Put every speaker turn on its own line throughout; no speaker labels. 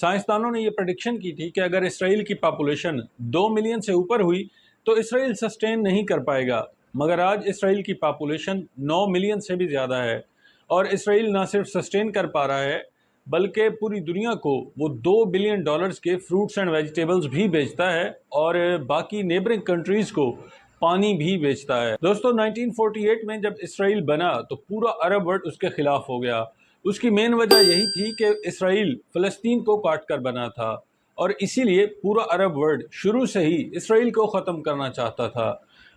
साइंसदानों ने ये प्रेडिक्शन की थी कि अगर इसराइल की पॉपुलेशन 2 मिलियन से ऊपर हुई तो इसराइल सस्टेन नहीं कर पाएगा, मगर आज इसराइल की पॉपुलेशन 9 मिलियन से भी ज़्यादा है और इसराइल ना सिर्फ सस्टेन कर पा रहा है बल्कि पूरी दुनिया को वो $2 बिलियन के फ्रूट्स एंड वेजिटेबल्स भी बेचता है और बाकी नेबरिंग कंट्रीज़ को पानी भी बेचता है। दोस्तों 1948 में जब इसराइल बना तो पूरा अरब वर्ल्ड उसके खिलाफ हो गया। उसकी मेन वजह यही थी कि इसराइल फ़लस्तीन को काट कर बना था और इसीलिए पूरा अरब वर्ल्ड शुरू से ही इसराइल को ख़त्म करना चाहता था।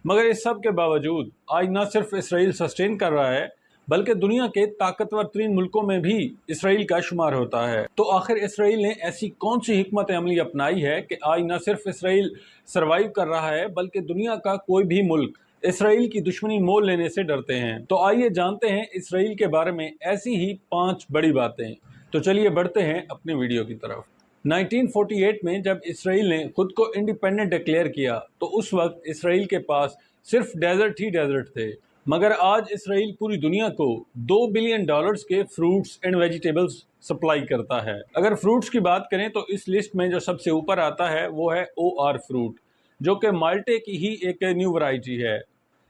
मगर इस सब के बावजूद आज ना सिर्फ इसराइल सस्टेन कर रहा है बल्कि दुनिया के ताकतवर तरीन मुल्कों में भी इसराइल का शुमार होता है। तो आखिर इसराइल ने ऐसी कौन सी हिकमत अमली अपनाई है कि आज न सिर्फ इसराइल सरवाइव कर रहा है बल्कि दुनिया का कोई भी मुल्क इसराइल की दुश्मनी मोल लेने से डरते हैं। तो आइए जानते हैं इसराइल के बारे में ऐसी ही 5 बड़ी बातें। तो चलिए बढ़ते हैं अपने वीडियो की तरफ। 1948 में जब इसराइल ने खुद को इंडिपेंडेंट डिक्लेयर किया तो उस वक्त इसराइल के पास सिर्फ डेजर्ट ही डेजर्ट थे, मगर आज इसराइल पूरी दुनिया को $2 बिलियन के फ्रूट्स एंड वेजिटेबल्स सप्लाई करता है। अगर फ्रूट्स की बात करें तो इस लिस्ट में जो सबसे ऊपर आता है वो है OR फ्रूट, जो कि माल्टे की ही एक न्यू वैरायटी है।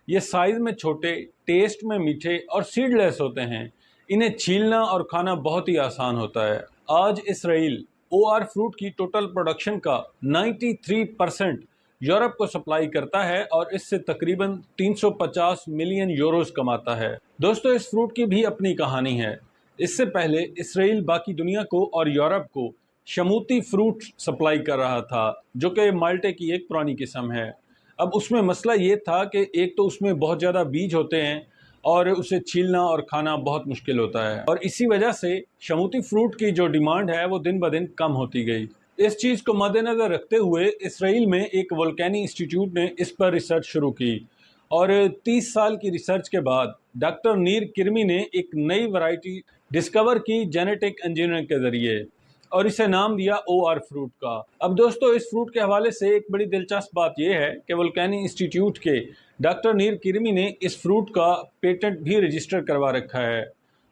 ये साइज में छोटे, टेस्ट में मीठे और सीडलेस होते हैं। इन्हें छीलना और खाना बहुत ही आसान होता है। आज इसराइल OR फ्रूट की टोटल प्रोडक्शन का 93% यूरोप को सप्लाई करता है और इससे तकरीबन 350 मिलियन यूरोस कमाता है। दोस्तों इस फ्रूट की भी अपनी कहानी है। इससे पहले इसराइल बाकी दुनिया को और यूरोप को शमूती फ्रूट सप्लाई कर रहा था, जो कि माल्टे की एक पुरानी किस्म है। अब उसमें मसला ये था कि एक तो उसमें बहुत ज़्यादा बीज होते हैं और उसे छीलना और खाना बहुत मुश्किल होता है और इसी वजह से शमूती फ्रूट की जो डिमांड है वो दिन ब दिन कम होती गई। इस चीज़ को मद्देनज़र रखते हुए इसराइल में एक वोल्केनी इंस्टीट्यूट ने इस पर रिसर्च शुरू की और 30 साल की रिसर्च के बाद डॉक्टर नीर किरमी ने एक नई वैरायटी डिस्कवर की जेनेटिक इंजीनियरिंग के ज़रिए और इसे नाम दिया OR फ्रूट का। अब दोस्तों इस फ्रूट के हवाले से एक बड़ी दिलचस्प बात यह है कि वोल्केनी इंस्टीट्यूट के डॉक्टर नीर किरमी ने इस फ्रूट का पेटेंट भी रजिस्टर करवा रखा है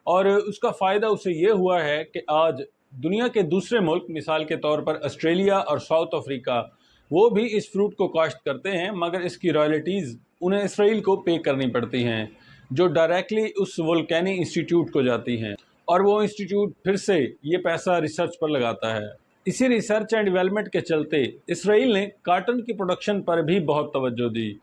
और उसका फ़ायदा उसे ये हुआ है कि आज दुनिया के दूसरे मुल्क, मिसाल के तौर पर ऑस्ट्रेलिया और साउथ अफ्रीका, वो भी इस फ्रूट को काश्त करते हैं, मगर इसकी रॉयल्टीज़ उन्हें इसराइल को पे करनी पड़ती हैं, जो डायरेक्टली उस वोल्केनी इंस्टीट्यूट को जाती हैं और वो इंस्टीट्यूट फिर से ये पैसा रिसर्च पर लगाता है। इसी रिसर्च एंड डेवलपमेंट के चलते इसराइल ने कॉटन की प्रोडक्शन पर भी बहुत तवज्जो दी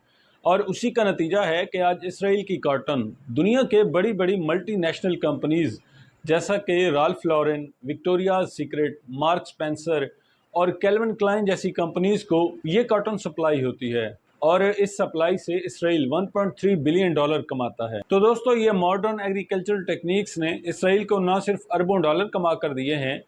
और उसी का नतीजा है कि आज इसराइल की कॉटन दुनिया के बड़ी बड़ी मल्टी नेशनल कंपनीज़ जैसा कि Ralph Lauren, Victoria's Secret, Mark Spencer और कैल्विन क्लाइन जैसी कंपनीज़ को ये कॉटन सप्लाई होती है और इस सप्लाई से इसराइल $1.3 बिलियन कमाता है। तो दोस्तों ये मॉडर्न एग्रीकल्चरल टेक्निक्स ने इसराइल को ना सिर्फ अरबों डॉलर कमा कर दिए हैं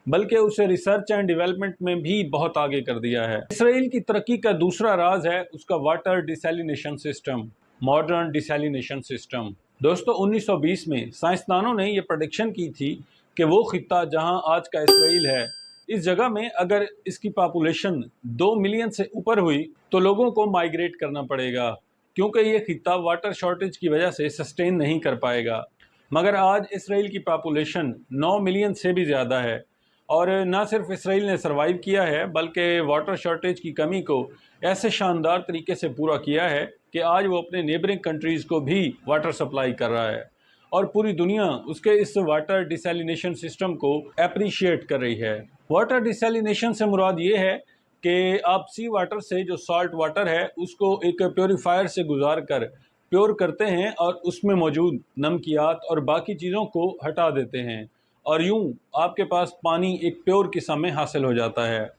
बल्कि उसे रिसर्च एंड डेवलपमेंट में भी बहुत आगे कर दिया है। इसराइल की तरक्की का दूसरा राज है उसका water desalination system, modern desalination system. दोस्तों 1920 में साइंसदानों ने ये प्रेडिक्शन की थी कि वो खित्ता जहां आज का इसराइल है, इस जगह में अगर इसकी पॉपुलेशन 2 मिलियन से ऊपर हुई तो लोगों को माइग्रेट करना पड़ेगा, क्योंकि ये खित्ता वाटर शॉर्टेज की वजह से सस्टेन नहीं कर पाएगा। मगर आज इसराइल की पॉपुलेशन 9 मिलियन से भी ज़्यादा है और ना सिर्फ इसराइल ने सर्वाइव किया है बल्कि वाटर शॉर्टेज की कमी को ऐसे शानदार तरीके से पूरा किया है कि आज वो अपने नेबरिंग कंट्रीज़ को भी वाटर सप्लाई कर रहा है और पूरी दुनिया उसके इस वाटर डिसैलिनेशन सिस्टम को अप्रिशिएट कर रही है। वाटर डिसैलिनेशन से मुराद ये है कि आप सी वाटर से जो सॉल्ट वाटर है उसको एक प्योरीफायर से गुजार कर प्योर करते हैं और उसमें मौजूद नमकियात और बाकी चीज़ों को हटा देते हैं और यूं आपके पास पानी एक प्योर किस्म में हासिल हो जाता है।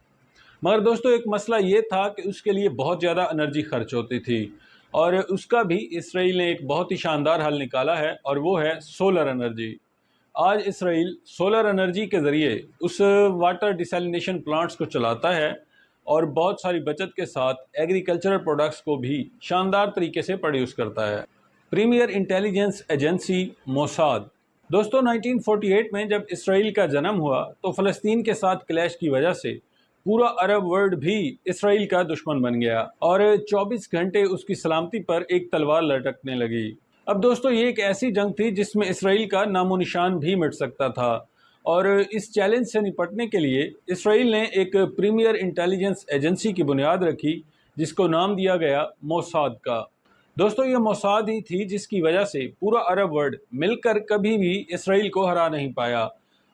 मगर दोस्तों एक मसला ये था कि उसके लिए बहुत ज़्यादा एनर्जी खर्च होती थी और उसका भी इसराइल ने एक बहुत ही शानदार हल निकाला है और वो है सोलर एनर्जी। आज इसराइल सोलर एनर्जी के ज़रिए उस वाटर डिसैलिनेशन प्लांट्स को चलाता है और बहुत सारी बचत के साथ एग्रीकल्चरल प्रोडक्ट्स को भी शानदार तरीके से प्रोड्यूस करता है। Premier intelligence agency Mossad. दोस्तों 1948 में जब इसराइल का जन्म हुआ तो फ़लस्तीन के साथ क्लैश की वजह से पूरा अरब वर्ल्ड भी इसराइल का दुश्मन बन गया और 24 घंटे उसकी सलामती पर एक तलवार लटकने लगी। अब दोस्तों ये एक ऐसी जंग थी जिसमें इसराइल का नामो निशान भी मिट सकता था اور اس چیلنج سے نپٹنے کے لیے اسرائیل نے ایک پریمیئر انٹیلیجنس ایجنسی کی بنیاد رکھی جس کو نام دیا گیا موساد کا۔ دوستو یہ موساد ہی تھی جس کی وجہ سے پورا عرب ورلڈ مل کر کبھی بھی اسرائیل کو ہرا نہیں پایا،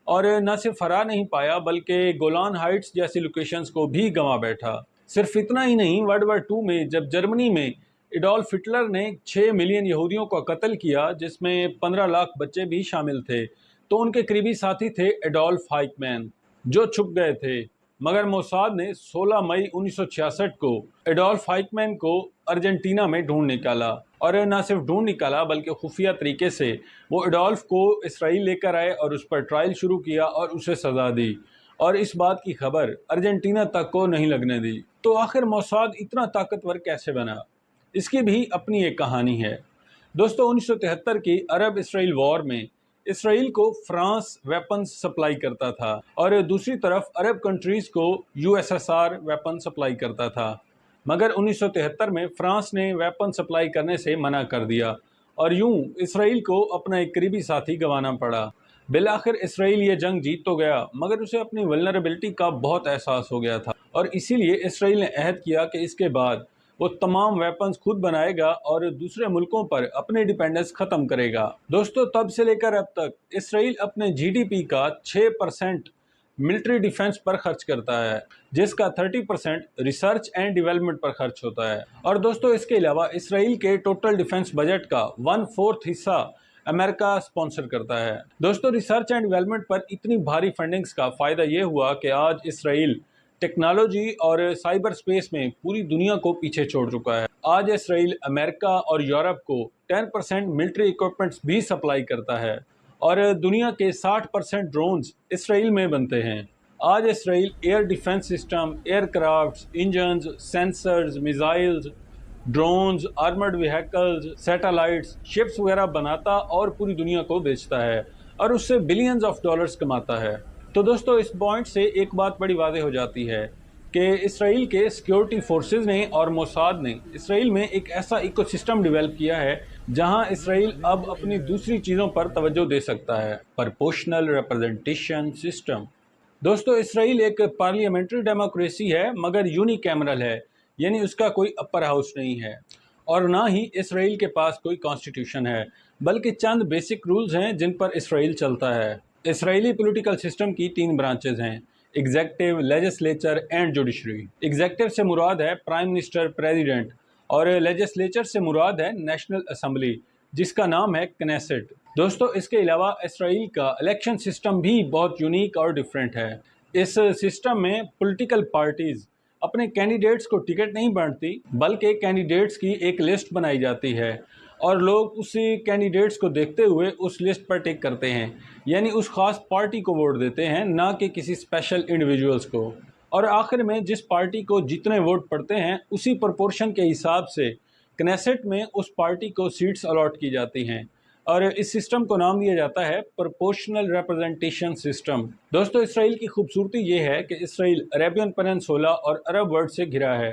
اور نہ صرف ہرا نہیں پایا بلکہ گولان ہائٹس جیسی لوکیشنز کو بھی گنوا بیٹھا۔ صرف اتنا ہی نہیں، ورلڈ وار 2 میں جب جرمنی میں ایڈولف ہٹلر نے 6 ملین یہودیوں کا قتل کیا جس میں 15 لاکھ بچے بھی شامل تھے، تو ان کے قریبی ساتھی تھے ایڈولف ہائیکمین جو چھپ گئے تھے، مگر موساد نے 16 مئی 1966 کو ایڈولف ہائیکمین کو ارجنٹینا میں ڈھونڈ نکالا، اور نہ صرف ڈھونڈ نکالا بلکہ خفیہ طریقے سے وہ ایڈولف کو اسرائیل لے کر آئے اور اس پر ٹرائل شروع کیا اور اسے سزا دی، اور اس بات کی خبر ارجنٹینا تک کو نہیں لگنے دی۔ تو آخر موساد اتنا طاقتور کیسے بنا؟ اس کی بھی اپنی ایک کہانی ہے۔ دوستو 1973 کی عرب اسرائیل وار میں اسرائیل کو فرانس ویپنز سپلائی کرتا تھا، اور دوسری طرف عرب کنٹریز کو USSR ویپن سپلائی کرتا تھا، مگر 1973 میں فرانس نے ویپن سپلائی کرنے سے منع کر دیا، اور یوں اسرائیل کو اپنا ایک قریبی ساتھی گنوانا پڑا۔ بالآخر اسرائیل یہ جنگ جیت تو گیا، مگر اسے اپنی ولنریبلٹی کا بہت احساس ہو گیا تھا، اور اسی لیے اسرائیل نے عہد کیا کہ اس کے بعد وہ تمام ویپنز خود بنائے گا اور دوسرے ملکوں پر اپنے ڈیپینڈنس ختم کرے گا۔ دوستو تب سے لے کر اب تک اسرائیل اپنے GDP کا 6% ملٹری ڈیفنس پر خرچ کرتا ہے، جس کا 30% ریسرچ اینڈ ڈیولپمنٹ پر خرچ ہوتا ہے، اور دوستو اس کے علاوہ اسرائیل کے ٹوٹل ڈیفنس بجٹ کا 1/4 حصہ امریکہ سپانسر کرتا ہے۔ دوستو ریسرچ اینڈ ڈیولپمنٹ پر اتنی بھاری فنڈنگز کا فائدہ یہ ہوا کہ آج اسرائیل ٹیکنالوجی اور سائبر سپیس میں پوری دنیا کو پیچھے چھوڑ چکا ہے۔ آج اسرائیل امریکہ اور یورپ کو 10% ملٹری ایکوپمنٹس بھی سپلائی کرتا ہے، اور دنیا کے 60% ڈرونز اسرائیل میں بنتے ہیں۔ آج اسرائیل air defence system, aircrafts, engines, sensors, missiles, drones, armoured vehicles, satellites, ships وغیرہ بناتا اور پوری دنیا کو بیچتا ہے، اور اس سے بلینز آف ڈالرز کماتا ہے۔ تو دوستو اس پوائنٹ سے ایک بات بڑی واضح ہو جاتی ہے کہ اسرائیل کے سیکیورٹی فورسز نے اور موساد نے اسرائیل میں ایک ایسا ایکو سسٹم ڈیولپ کیا ہے جہاں اسرائیل اب اپنی دوسری چیزوں پر توجہ دے سکتا ہے۔ Proportional representation system. دوستو اسرائیل ایک پارلیمنٹری ڈیموکریسی ہے مگر یونی کیمرل ہے، یعنی اس کا کوئی اپر ہاؤس نہیں ہے، اور نہ ہی اسرائیل کے پاس کوئی کانسٹیٹیوشن ہے، بلکہ چند بیسک رولز ہیں جن پر اسرائیل چلتا ہے۔ اسرائیلی پولیٹیکل سسٹم کی 3 برانچز ہیں: executive, legislature and judiciary. Executive سے مراد ہے پرائم منسٹر، پریزیڈنٹ، اور لیجسلیچر سے مراد ہے نیشنل اسمبلی جس کا نام ہے کنیسٹ۔ دوستو اس کے علاوہ اسرائیل کا الیکشن سسٹم بھی بہت یونیک اور ڈیفرنٹ ہے۔ اس سسٹم میں پولیٹیکل پارٹیز اپنے کینڈیڈیٹس کو ٹکٹ نہیں بانٹتی بلکہ کینڈیڈیٹس کی ایک لسٹ بنائی جاتی ہے، اور لوگ اسی کینڈیڈیٹس کو دیکھتے ہوئے اس لسٹ پر ٹک کرتے ہیں، یعنی اس خاص پارٹی کو ووٹ دیتے ہیں، نہ کہ کسی اسپیشل انڈیویجولز کو، اور آخر میں جس پارٹی کو جتنے ووٹ پڑتے ہیں اسی پرپورشن کے حساب سے کنیسٹ میں اس پارٹی کو سیٹس الاٹ کی جاتی ہیں، اور اس سسٹم کو نام دیا جاتا ہے پرپورشنل ریپرزنٹیشن سسٹم۔ دوستو اسرائیل کی خوبصورتی یہ ہے کہ اسرائیل عربین پیننسولا اور عرب ورلڈ سے گھرا ہے،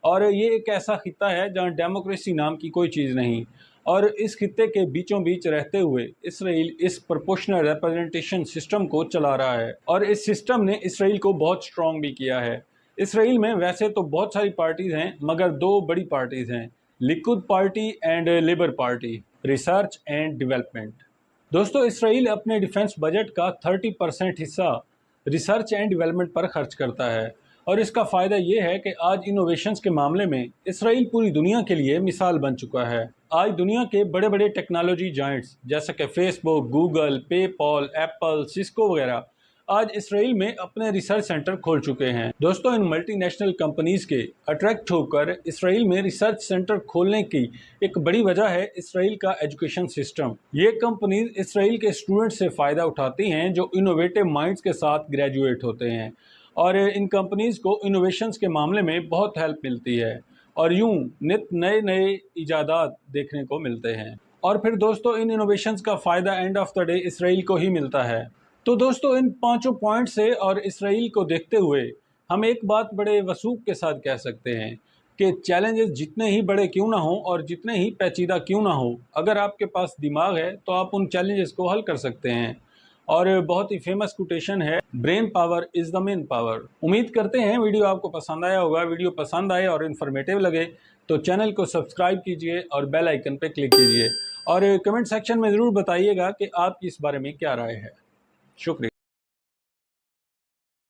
اور یہ ایک ایسا خطہ ہے جہاں ڈیموکریسی نام کی کوئی چیز نہیں، اور اس خطے کے بیچوں بیچ رہتے ہوئے اسرائیل اس پرپورشنل ریپرزنٹیشن سسٹم کو چلا رہا ہے، اور اس سسٹم نے اسرائیل کو بہت سٹرونگ بھی کیا ہے۔ اسرائیل میں ویسے تو بہت ساری پارٹیز ہیں مگر 2 بڑی پارٹیز ہیں، Likud party and labour party. Research and development. دوستو اسرائیل اپنے ڈیفنس بجٹ کا 30% حصہ ریسرچ اینڈ ڈیولپمنٹ پر خرچ کرتا ہے، اور اس کا فائدہ یہ ہے کہ آج انوویشنز کے معاملے میں اسرائیل پوری دنیا کے لیے مثال بن چکا ہے۔ آج دنیا کے بڑے بڑے ٹیکنالوجی جائنٹس جیسا کہ فیس بک، گوگل، پے پال، ایپل، سسکو وغیرہ آج اسرائیل میں اپنے ریسرچ سینٹر کھول چکے ہیں۔ دوستو ان ملٹی نیشنل کمپنیز کے اٹریکٹ ہو کر اسرائیل میں ریسرچ سینٹر کھولنے کی ایک بڑی وجہ ہے اسرائیل کا ایجوکیشن سسٹم۔ یہ کمپنیز اسرائیل کے اسٹوڈنٹ سے فائدہ اٹھاتی ہیں جو انوویٹو مائنڈز کے ساتھ گریجویٹ ہوتے ہیں، اور ان کمپنیز کو انوویشنز کے معاملے میں بہت ہیلپ ملتی ہے، اور یوں نت نئے نئے ایجادات دیکھنے کو ملتے ہیں، اور پھر دوستو ان انوویشنز کا فائدہ اینڈ آف دا ڈے اسرائیل کو ہی ملتا ہے۔ تو دوستو ان 5 پوائنٹ سے اور اسرائیل کو دیکھتے ہوئے ہم ایک بات بڑے وثوق کے ساتھ کہہ سکتے ہیں کہ چیلنجز جتنے ہی بڑے کیوں نہ ہوں اور جتنے ہی پیچیدہ کیوں نہ ہوں، اگر آپ کے پاس دماغ ہے تو آپ ان چیلنجز کو حل کر سکتے ہیں، और बहुत ही फेमस कोटेशन है, brain power is the main power. उम्मीद करते हैं वीडियो आपको पसंद आया होगा। वीडियो पसंद आए और इन्फॉर्मेटिव लगे तो चैनल को सब्सक्राइब कीजिए और बेल आइकन पर क्लिक कीजिए और कमेंट सेक्शन में ज़रूर बताइएगा कि आपकी इस बारे में क्या राय है। शुक्रिया।